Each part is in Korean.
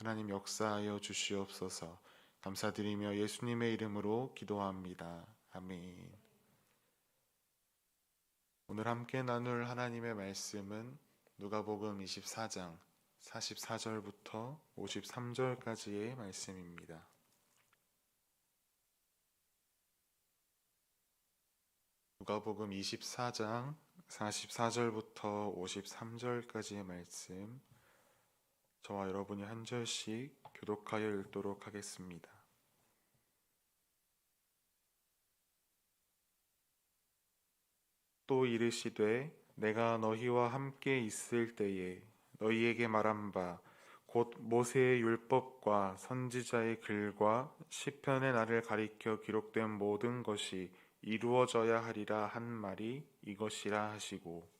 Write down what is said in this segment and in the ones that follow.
하나님 역사하여 주시옵소서. 감사드리며 예수님의 이름으로 기도합니다. 아멘. 오늘 함께 나눌 하나님의 말씀은 누가복음 24장 44절부터 53절까지의 말씀입니다. 누가복음 24장 44절부터 53절까지의 말씀, 저와 여러분이 한 절씩 교독하여 읽도록 하겠습니다. 또 이르시되 내가 너희와 함께 있을 때에 너희에게 말한 바 곧 모세의 율법과 선지자의 글과 시편의 나를 가리켜 기록된 모든 것이 이루어져야 하리라 한 말이 이것이라 하시고,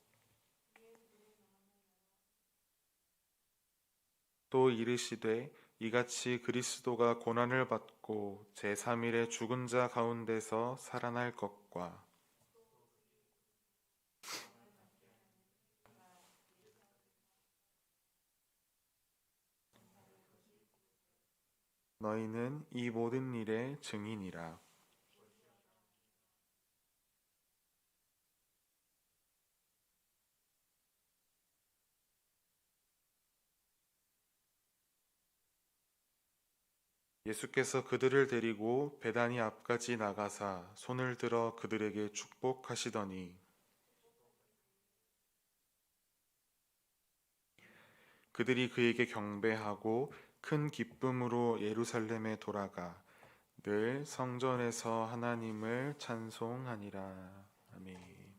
또 이르시되 이같이 그리스도가 고난을 받고 제3일에 죽은 자 가운데서 살아날 것과 너희는 이 모든 일의 증인이라. 예수께서 그들을 데리고 베다니 앞까지 나가사 손을 들어 그들에게 축복하시더니 그들이 그에게 경배하고 큰 기쁨으로 예루살렘에 돌아가 늘 성전에서 하나님을 찬송하니라. 아멘.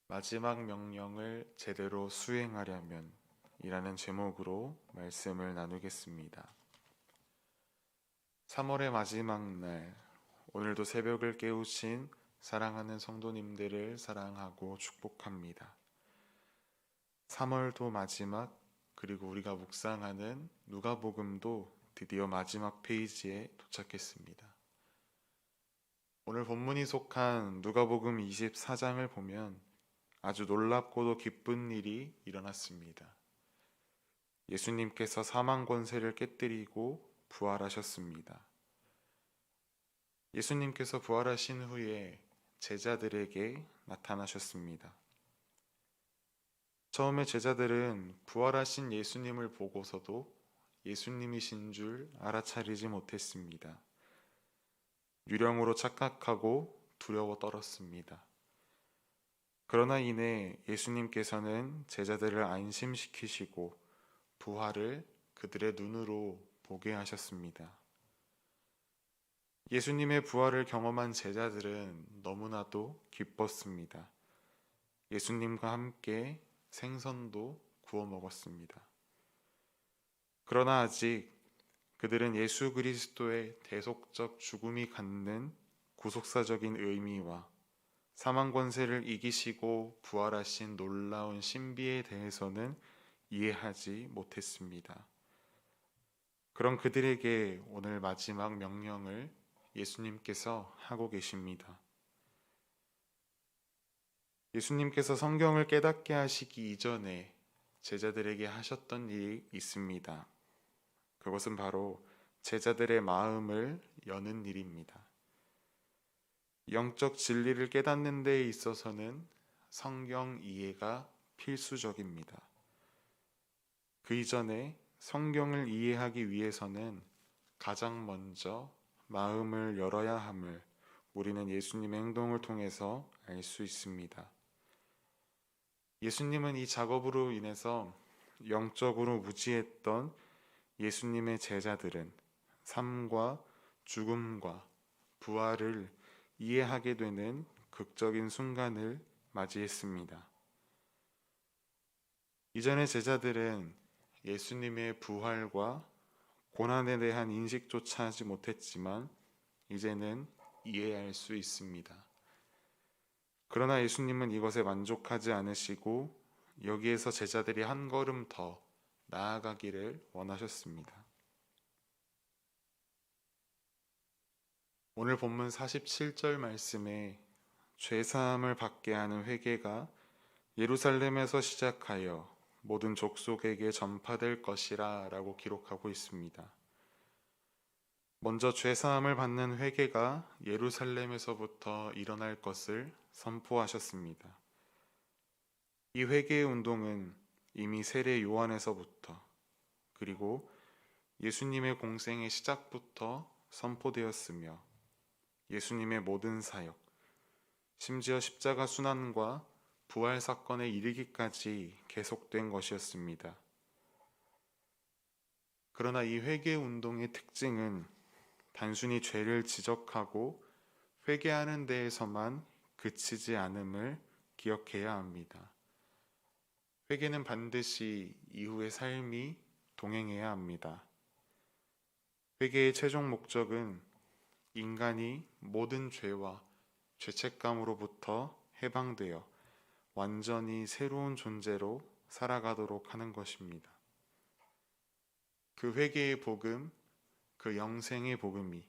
마지막 명령을 제대로 수행하려면 이라는 제목으로 말씀을 나누겠습니다. 3월의 마지막 날, 오늘도 새벽을 깨우친 사랑하는 성도님들을 사랑하고 축복합니다. 3월도 마지막, 그리고 우리가 묵상하는 누가복음도 드디어 마지막 페이지에 도착했습니다. 오늘 본문이 속한 누가복음 24장을 보면 아주 놀랍고도 기쁜 일이 일어났습니다. 예수님께서 사망 권세를 깨뜨리고 부활하셨습니다. 예수님께서 부활하신 후에 제자들에게 나타나셨습니다. 처음에 제자들은 부활하신 예수님을 보고서도 예수님이신 줄 알아차리지 못했습니다. 유령으로 착각하고 두려워 떨었습니다. 그러나 이내 예수님께서는 제자들을 안심시키시고 부활을 그들의 눈으로 보게 하셨습니다. 예수님의 부활을 경험한 제자들은 너무나도 기뻤습니다. 예수님과 함께 생선도 구워 먹었습니다. 그러나 아직 그들은 예수 그리스도의 대속적 죽음이 갖는 구속사적인 의미와 사망 권세를 이기시고 부활하신 놀라운 신비에 대해서는 이해하지 못했습니다. 그런 그들에게 오늘 마지막 명령을 예수님께서 하고 계십니다. 예수님께서 성경을 깨닫게 하시기 이전에 제자들에게 하셨던 일이 있습니다. 그것은 바로 제자들의 마음을 여는 일입니다. 영적 진리를 깨닫는 데 있어서는 성경 이해가 필수적입니다. 그 이전에 성경을 이해하기 위해서는 가장 먼저 마음을 열어야 함을 우리는 예수님의 행동을 통해서 알 수 있습니다. 예수님은 이 작업으로 인해서 영적으로 무지했던 예수님의 제자들은 삶과 죽음과 부활을 이해하게 되는 극적인 순간을 맞이했습니다. 이전의 제자들은 예수님의 부활과 고난에 대한 인식조차 하지 못했지만 이제는 이해할 수 있습니다. 그러나 예수님은 이것에 만족하지 않으시고 여기에서 제자들이 한 걸음 더 나아가기를 원하셨습니다. 오늘 본문 47절 말씀에 죄사함을 받게 하는 회개가 예루살렘에서 시작하여 모든 족속에게 전파될 것이라 라고 기록하고 있습니다. 먼저 죄사함을 받는 회개가 예루살렘에서부터 일어날 것을 선포하셨습니다. 이 회개의 운동은 이미 세례 요한에서부터 그리고 예수님의 공생의 시작부터 선포되었으며 예수님의 모든 사역, 심지어 십자가 순환과 부활 사건에 이르기까지 계속된 것이었습니다. 그러나 이 회개 운동의 특징은 단순히 죄를 지적하고 회개하는 데에서만 그치지 않음을 기억해야 합니다. 회개는 반드시 이후의 삶이 동행해야 합니다. 회개의 최종 목적은 인간이 모든 죄와 죄책감으로부터 해방되어 완전히 새로운 존재로 살아가도록 하는 것입니다. 그 회개의 복음, 그 영생의 복음이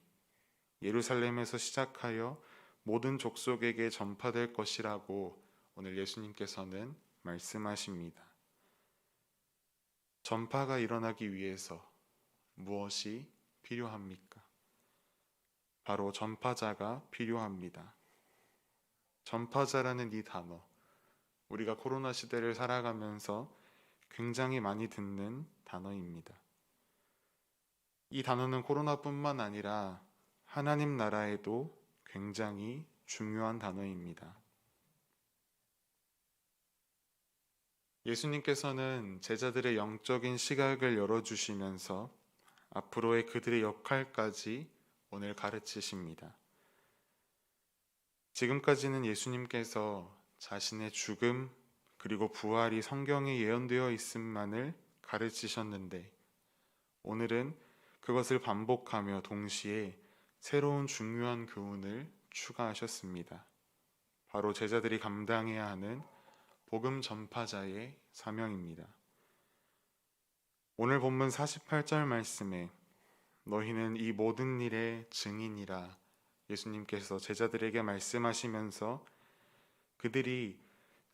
예루살렘에서 시작하여 모든 족속에게 전파될 것이라고 오늘 예수님께서는 말씀하십니다. 전파가 일어나기 위해서 무엇이 필요합니까? 바로 전파자가 필요합니다. 전파자라는 이 단어, 우리가 코로나 시대를 살아가면서 굉장히 많이 듣는 단어입니다. 이 단어는 코로나뿐만 아니라 하나님 나라에도 굉장히 중요한 단어입니다. 예수님께서는 제자들의 영적인 시각을 열어주시면서 앞으로의 그들의 역할까지 오늘 가르치십니다. 지금까지는 예수님께서 자신의 죽음 그리고 부활이 성경에 예언되어 있음만을 가르치셨는데 오늘은 그것을 반복하며 동시에 새로운 중요한 교훈을 추가하셨습니다. 바로 제자들이 감당해야 하는 복음 전파자의 사명입니다. 오늘 본문 48절 말씀에 너희는 이 모든 일의 증인이라 예수님께서 제자들에게 말씀하시면서 그들이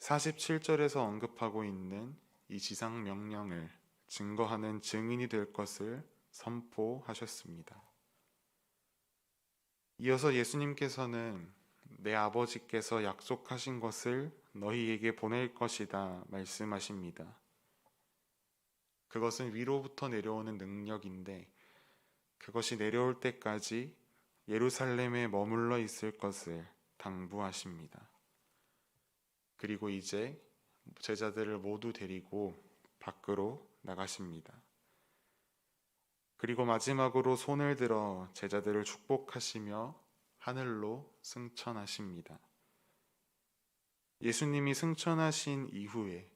47절에서 언급하고 있는 이 지상 명령을 증거하는 증인이 될 것을 선포하셨습니다. 이어서 예수님께서는 내 아버지께서 약속하신 것을 너희에게 보낼 것이다 말씀하십니다. 그것은 위로부터 내려오는 능력인데 그것이 내려올 때까지 예루살렘에 머물러 있을 것을 당부하십니다. 그리고 이제 제자들을 모두 데리고 밖으로 나가십니다. 그리고 마지막으로 손을 들어 제자들을 축복하시며 하늘로 승천하십니다. 예수님이 승천하신 이후에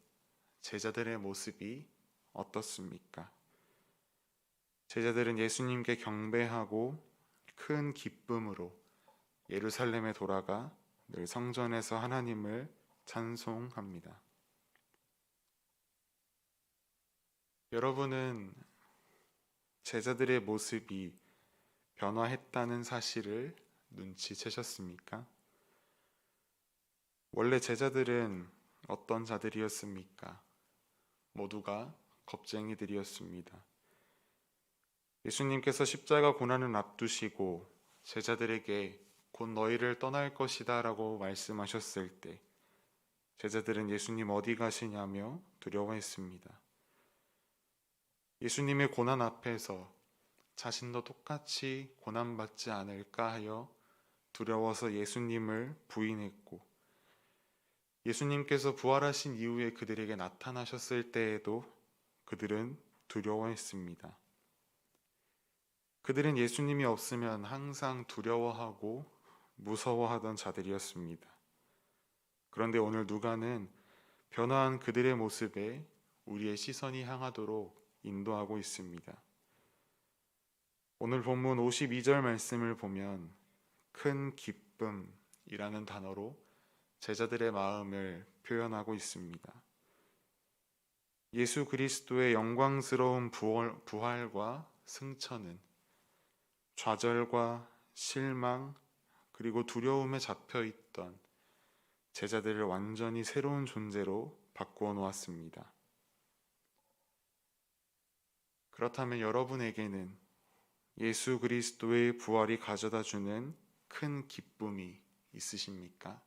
제자들의 모습이 어떻습니까? 제자들은 예수님께 경배하고 큰 기쁨으로 예루살렘에 돌아가 늘 성전에서 하나님을 찬송합니다. 여러분은 제자들의 모습이 변화했다는 사실을 눈치채셨습니까? 원래 제자들은 어떤 자들이었습니까? 모두가 겁쟁이들이었습니다. 예수님께서 십자가 고난을 앞두시고 제자들에게 곧 너희를 떠날 것이다 라고 말씀하셨을 때 제자들은 예수님 어디 가시냐며 두려워했습니다. 예수님의 고난 앞에서 자신도 똑같이 고난받지 않을까 하여 두려워서 예수님을 부인했고 예수님께서 부활하신 이후에 그들에게 나타나셨을 때에도 그들은 두려워했습니다. 그들은 예수님이 없으면 항상 두려워하고 무서워하던 자들이었습니다. 그런데 오늘 누가는 변화한 그들의 모습에 우리의 시선이 향하도록 인도하고 있습니다. 오늘 본문 52절 말씀을 보면 큰 기쁨이라는 단어로 제자들의 마음을 표현하고 있습니다. 예수 그리스도의 영광스러운 부활과 승천은 좌절과 실망 그리고 두려움에 잡혀있던 제자들을 완전히 새로운 존재로 바꾸어 놓았습니다. 그렇다면 여러분에게는 예수 그리스도의 부활이 가져다 주는 큰 기쁨이 있으십니까?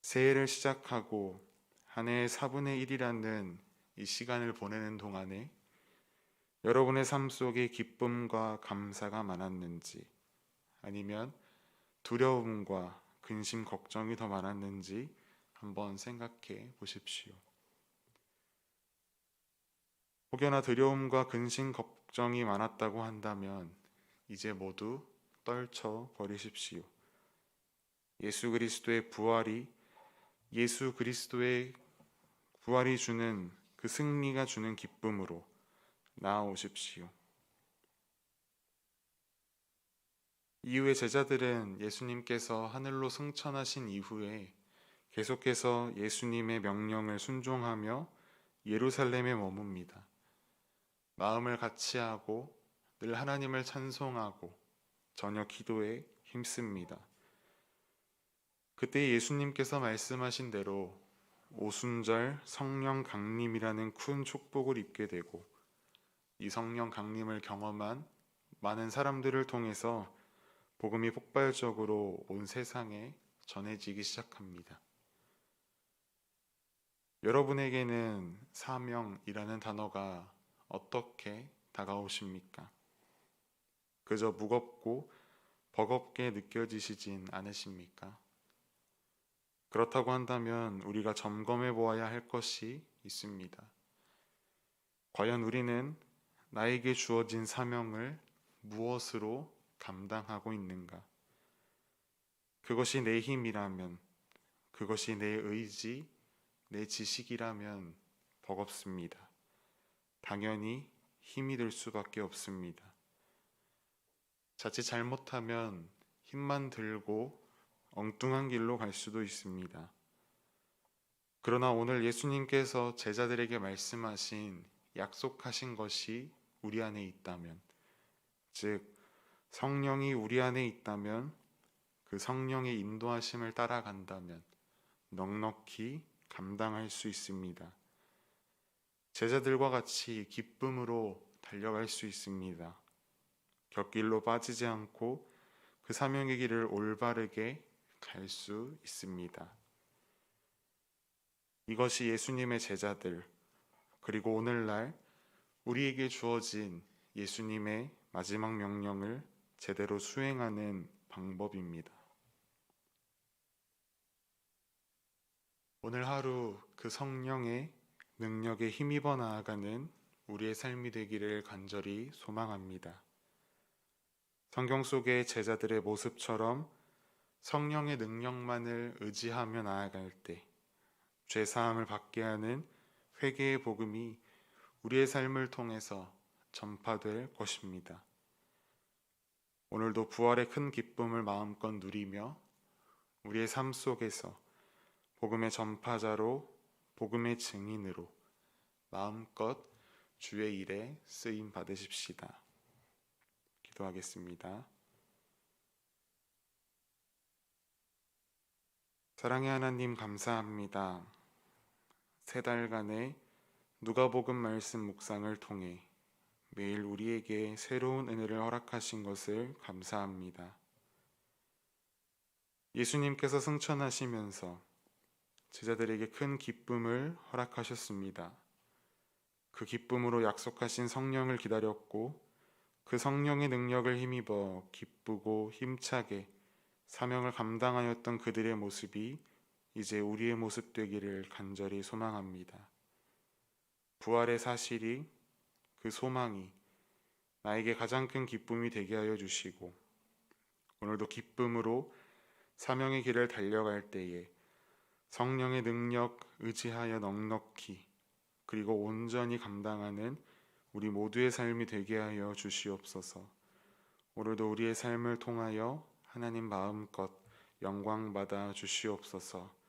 새해를 시작하고 한 해의 4분의 1이라는 이 시간을 보내는 동안에 여러분의 삶 속에 기쁨과 감사가 많았는지, 아니면 두려움과 근심, 걱정이 더 많았는지 한번 생각해 보십시오. 혹여나 두려움과 근심, 걱정이 많았다고 한다면 이제 모두 떨쳐 버리십시오. 예수 그리스도의 부활이 주는 그 승리가 주는 기쁨으로 나아오십시오. 이후에 제자들은 예수님께서 하늘로 승천하신 이후에 계속해서 예수님의 명령을 순종하며 예루살렘에 머뭅니다. 마음을 같이하고 늘 하나님을 찬송하고 저녁 기도에 힘씁니다. 그때 예수님께서 말씀하신 대로 오순절 성령 강림이라는 큰 축복을 입게 되고, 이 성령 강림을 경험한 많은 사람들을 통해서 복음이 폭발적으로 온 세상에 전해지기 시작합니다. 여러분에게는 사명이라는 단어가 어떻게 다가오십니까? 그저 무겁고 버겁게 느껴지시진 않으십니까? 그렇다고 한다면 우리가 점검해 보아야 할 것이 있습니다. 과연 우리는 나에게 주어진 사명을 무엇으로 감당하고 있는가? 그것이 내 힘이라면, 그것이 내 의지, 내 지식이라면 버겁습니다. 당연히 힘이 들 수밖에 없습니다. 자칫 잘못하면 힘만 들고 엉뚱한 길로 갈 수도 있습니다. 그러나 오늘 예수님께서 제자들에게 말씀하신, 약속하신 것이 우리 안에 있다면, 즉 성령이 우리 안에 있다면, 그 성령의 인도하심을 따라간다면 넉넉히 감당할 수 있습니다. 제자들과 같이 기쁨으로 달려갈 수 있습니다. 곁길로 빠지지 않고 그 사명의 길을 올바르게 갈 수 있습니다. 이것이 예수님의 제자들, 그리고 오늘날 우리에게 주어진 예수님의 마지막 명령을 제대로 수행하는 방법입니다. 오늘 하루 그 성령의 능력에 힘입어 나아가는 우리의 삶이 되기를 간절히 소망합니다. 성경 속의 제자들의 모습처럼 성령의 능력만을 의지하며 나아갈 때 죄 사함을 받게 하는 회개의 복음이 우리의 삶을 통해서 전파될 것입니다. 오늘도 부활의 큰 기쁨을 마음껏 누리며 우리의 삶 속에서 복음의 전파자로, 복음의 증인으로 마음껏 주의 일에 쓰임 받으십시다. 기도하겠습니다. 사랑의 하나님, 감사합니다. 3달간의 누가복음 말씀 묵상을 통해 매일 우리에게 새로운 은혜를 허락하신 것을 감사합니다. 예수님께서 승천하시면서 제자들에게 큰 기쁨을 허락하셨습니다. 그 기쁨으로 약속하신 성령을 기다렸고, 그 성령의 능력을 힘입어 기쁘고 힘차게 사명을 감당하였던 그들의 모습이 이제 우리의 모습 되기를 간절히 소망합니다. 부활의 사실이, 그 소망이 나에게 가장 큰 기쁨이 되게 하여 주시고, 오늘도 기쁨으로 사명의 길을 달려갈 때에 성령의 능력 의지하여 넉넉히 그리고 온전히 감당하는 우리 모두의 삶이 되게 하여 주시옵소서. 오늘도 우리의 삶을 통하여 하나님 마음껏 영광 받아 주시옵소서.